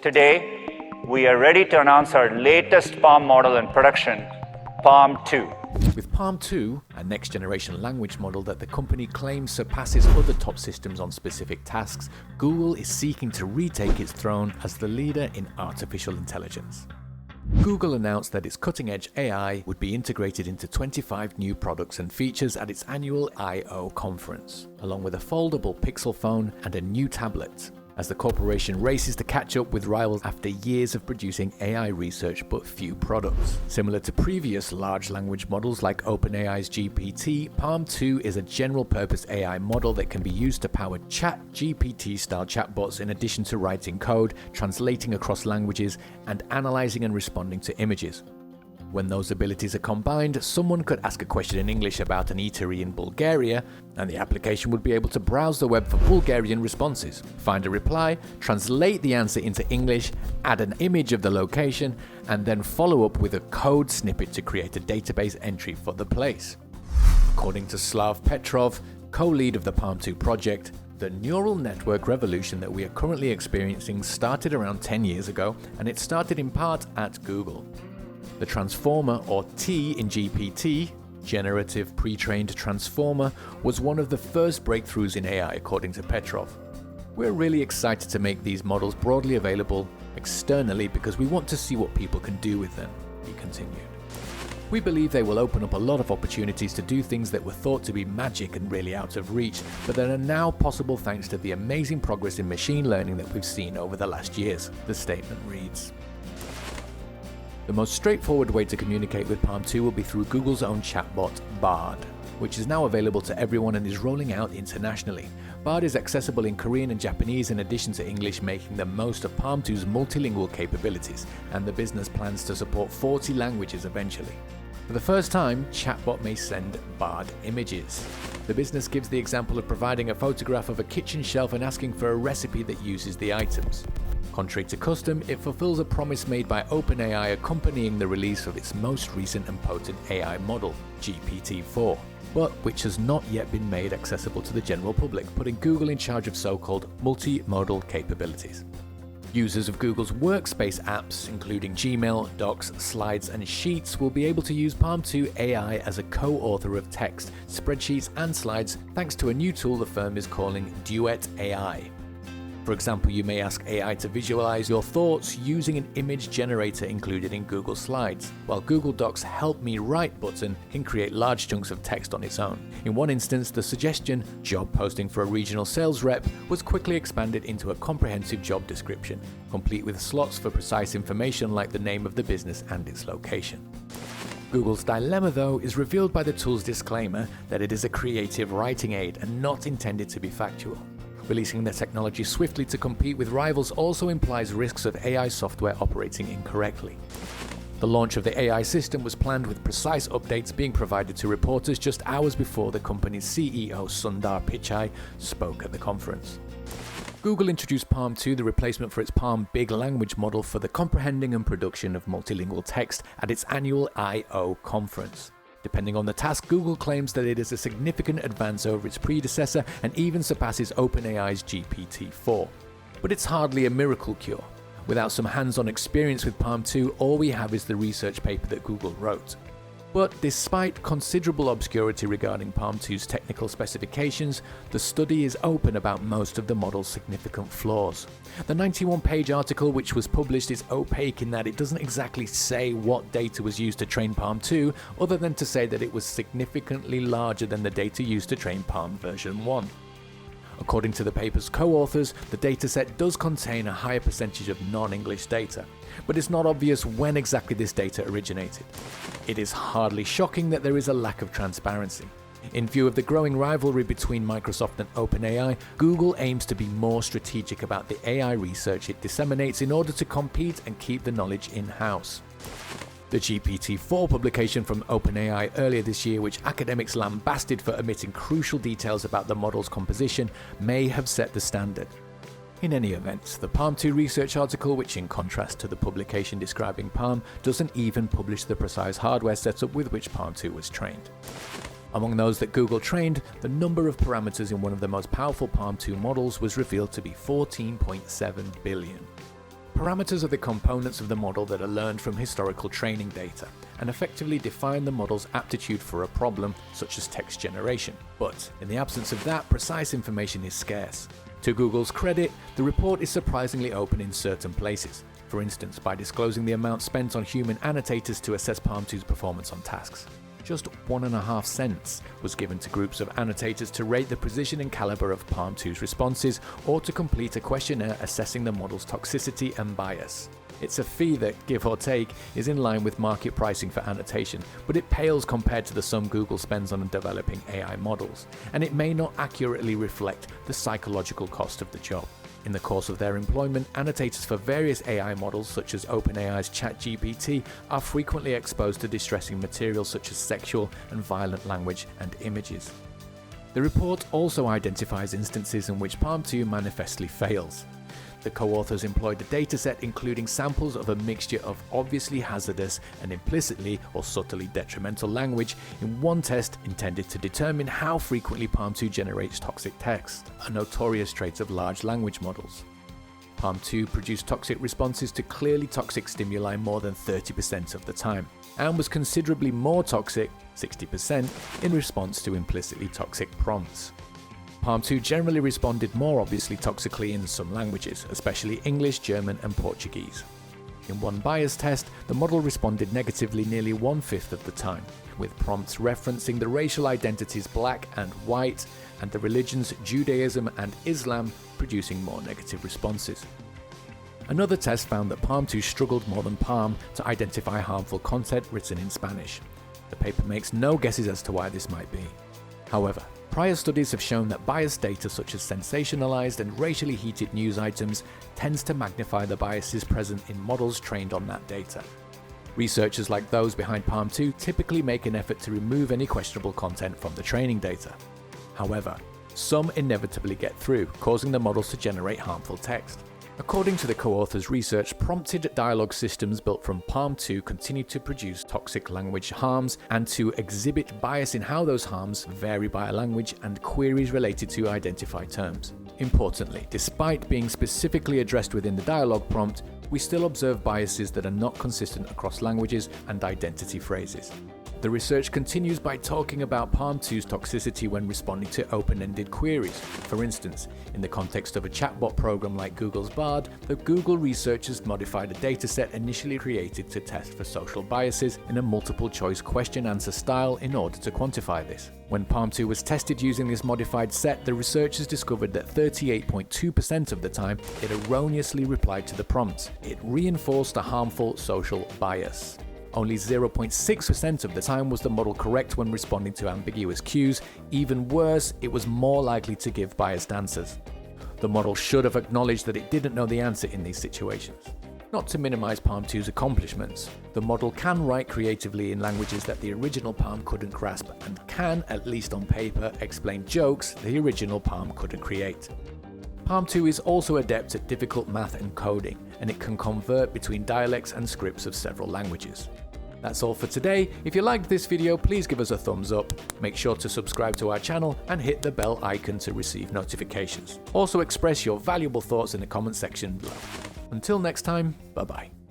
Today, we are ready to announce our latest Palm model in production, Palm-2. With Palm-2, a next-generation language model that the company claims surpasses other top systems on specific tasks, Google is seeking to retake its throne as the leader in artificial intelligence. Google announced that its cutting-edge AI would be integrated into 25 new products and features at its annual I/O conference, along with a foldable Pixel phone and a new tablet, as the corporation races to catch up with rivals after years of producing AI research but few products. Similar to previous large language models like OpenAI's GPT, Palm-2 is a general-purpose AI model that can be used to power ChatGPT-style chatbots in addition to writing code, translating across languages, and analyzing and responding to images. When those abilities are combined, someone could ask a question in English about an eatery in Bulgaria, and the application would be able to browse the web for Bulgarian responses, find a reply, translate the answer into English, add an image of the location, and then follow up with a code snippet to create a database entry for the place. According to Slav Petrov, co-lead of the Palm-2 project, the neural network revolution that we are currently experiencing started around 10 years ago, and it started in part at Google. The transformer, or T in GPT, Generative Pre-trained Transformer, was one of the first breakthroughs in AI, according to Petrov. We're really excited to make these models broadly available externally because we want to see what people can do with them, he continued. We believe they will open up a lot of opportunities to do things that were thought to be magic and really out of reach, but that are now possible thanks to the amazing progress in machine learning that we've seen over the last years, the statement reads. The most straightforward way to communicate with Palm-2 will be through Google's own chatbot, Bard, which is now available to everyone and is rolling out internationally. Bard is accessible in Korean and Japanese in addition to English, making the most of Palm-2's multilingual capabilities, and the business plans to support 40 languages eventually. For the first time, chatbot may send Bard images. The business gives the example of providing a photograph of a kitchen shelf and asking for a recipe that uses the items. Contrary to custom, it fulfills a promise made by OpenAI accompanying the release of its most recent and potent AI model, GPT-4, but which has not yet been made accessible to the general public, putting Google in charge of so-called multimodal capabilities. Users of Google's workspace apps, including Gmail, Docs, Slides, and Sheets, will be able to use Palm-2 AI as a co-author of text, spreadsheets, and slides thanks to a new tool the firm is calling Duet AI. For example, you may ask AI to visualize your thoughts using an image generator included in Google Slides, while Google Docs' Help Me Write button can create large chunks of text on its own. In one instance, the suggestion, job posting for a regional sales rep, was quickly expanded into a comprehensive job description, complete with slots for precise information like the name of the business and its location. Google's dilemma, though, is revealed by the tool's disclaimer that it is a creative writing aid and not intended to be factual. Releasing the technology swiftly to compete with rivals also implies risks of AI software operating incorrectly. The launch of the AI system was planned with precise updates being provided to reporters just hours before the company's CEO Sundar Pichai spoke at the conference. Google introduced Palm-2, the replacement for its Palm big language model for the comprehending and production of multilingual text, at its annual I/O conference. Depending on the task, Google claims that it is a significant advance over its predecessor and even surpasses OpenAI's GPT-4. But it's hardly a miracle cure. Without some hands-on experience with Palm-2, all we have is the research paper that Google wrote. But despite considerable obscurity regarding Palm-2's technical specifications, the study is open about most of the model's significant flaws. The 91-page article which was published is opaque in that it doesn't exactly say what data was used to train Palm-2, other than to say that it was significantly larger than the data used to train Palm version 1. According to the paper's co-authors, the dataset does contain a higher percentage of non-English data, but it's not obvious when exactly this data originated. It is hardly shocking that there is a lack of transparency. In view of the growing rivalry between Microsoft and OpenAI, Google aims to be more strategic about the AI research it disseminates in order to compete and keep the knowledge in-house. The GPT-4 publication from OpenAI earlier this year, which academics lambasted for omitting crucial details about the model's composition, may have set the standard. In any event, the Palm-2 research article, which in contrast to the publication describing Palm, doesn't even publish the precise hardware setup with which Palm-2 was trained. Among those that Google trained, the number of parameters in one of the most powerful Palm-2 models was revealed to be 14.7 billion. Parameters are the components of the model that are learned from historical training data and effectively define the model's aptitude for a problem, such as text generation. But in the absence of that, precise information is scarce. To Google's credit, the report is surprisingly open in certain places. For instance, by disclosing the amount spent on human annotators to assess Palm-2's performance on tasks. Just 1.5 cents was given to groups of annotators to rate the precision and caliber of Palm-2's responses or to complete a questionnaire assessing the model's toxicity and bias. It's a fee that, give or take, is in line with market pricing for annotation, but it pales compared to the sum Google spends on developing AI models, and it may not accurately reflect the psychological cost of the job. In the course of their employment, annotators for various AI models such as OpenAI's ChatGPT are frequently exposed to distressing material such as sexual and violent language and images. The report also identifies instances in which Palm-2 manifestly fails. The co-authors employed a dataset including samples of a mixture of obviously hazardous and implicitly or subtly detrimental language in one test intended to determine how frequently Palm-2 generates toxic text, a notorious trait of large language models. Palm-2 produced toxic responses to clearly toxic stimuli more than 30% of the time, and was considerably more toxic, 60%, in response to implicitly toxic prompts. Palm-2 generally responded more obviously toxically in some languages, especially English, German, and Portuguese. In one bias test, the model responded negatively nearly 1/5 of the time, with prompts referencing the racial identities black and white, and the religions Judaism and Islam producing more negative responses. Another test found that Palm-2 struggled more than Palm to identify harmful content written in Spanish. The paper makes no guesses as to why this might be. However, prior studies have shown that biased data such as sensationalized and racially heated news items tends to magnify the biases present in models trained on that data. Researchers like those behind Palm-2 typically make an effort to remove any questionable content from the training data. However, some inevitably get through, causing the models to generate harmful text. According to the co-authors' research, prompted dialogue systems built from Palm-2 continue to produce toxic language harms and to exhibit bias in how those harms vary by a language and queries related to identified terms. Importantly, despite being specifically addressed within the dialogue prompt, we still observe biases that are not consistent across languages and identity phrases. The research continues by talking about Palm-2's toxicity when responding to open-ended queries. For instance, in the context of a chatbot program like Google's Bard, the Google researchers modified a dataset initially created to test for social biases in a multiple-choice question-answer style in order to quantify this. When Palm-2 was tested using this modified set, the researchers discovered that 38.2% of the time it erroneously replied to the prompts. It reinforced a harmful social bias. Only 0.6% of the time was the model correct when responding to ambiguous cues. Even worse, it was more likely to give biased answers. The model should have acknowledged that it didn't know the answer in these situations. Not to minimize Palm-2's accomplishments, the model can write creatively in languages that the original Palm couldn't grasp and can, at least on paper, explain jokes the original Palm couldn't create. Palm-2 is also adept at difficult math and coding, and it can convert between dialects and scripts of several languages. That's all for today. If you liked this video, please give us a thumbs up. Make sure to subscribe to our channel and hit the bell icon to receive notifications. Also express your valuable thoughts in the comment section below. Until next time, bye-bye.